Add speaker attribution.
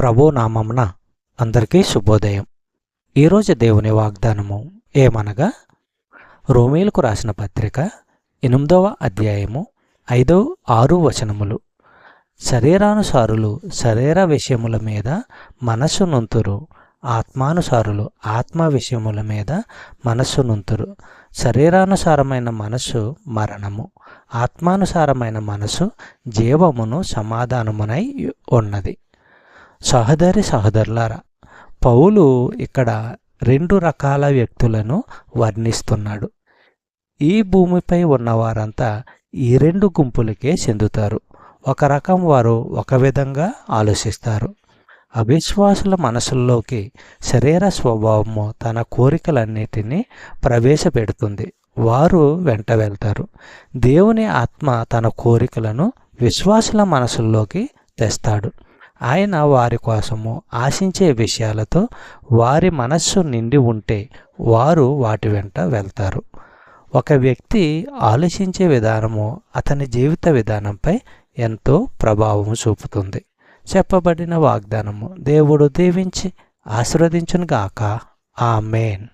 Speaker 1: ప్రభు నామమున అందరికీ శుభోదయం. ఈరోజు దేవుని వాగ్దానము ఏమనగా, రోమీలకు రాసిన పత్రిక 8వ అధ్యాయము 5-6 వచనములు. శరీరానుసారులు శరీర విషయముల మీద మనస్సు నుంతురు, ఆత్మానుసారులు ఆత్మ విషయముల మీద మనస్సు నుంతురు. శరీరానుసారమైన మనస్సు మరణము, ఆత్మానుసారమైన మనస్సు జీవమును సమాధానమునై ఉన్నది. సహోదరులారా, పౌలు ఇక్కడ 2 రకాల వ్యక్తులను వర్ణిస్తున్నాడు. ఈ భూమిపై ఉన్నవారంతా ఈ 2 గుంపులకే చెందుతారు. ఒక రకం వారు ఒక విధంగా ఆలోచిస్తారు. అవిశ్వాసుల మనసుల్లోకి శరీర స్వభావము తన కోరికలన్నిటినీ ప్రవేశపెడుతుంది. వారు వెంట వెళ్తారు. దేవుని ఆత్మ తన కోరికలను విశ్వాసుల మనసుల్లోకి తెస్తాడు. ఆయన వారి కోసము ఆశించే విషయాలతో వారి మనస్సు నిండి ఉంటే వారు వాటి వెంట వెళ్తారు. ఒక వ్యక్తి ఆలోచించే విధానము అతని జీవిత విధానంపై ఎంతో ప్రభావం చూపుతుంది. చెప్పబడిన వాగ్దానము దేవుడు దీవించి ఆశీర్వదించునుగాక. ఆమేన్.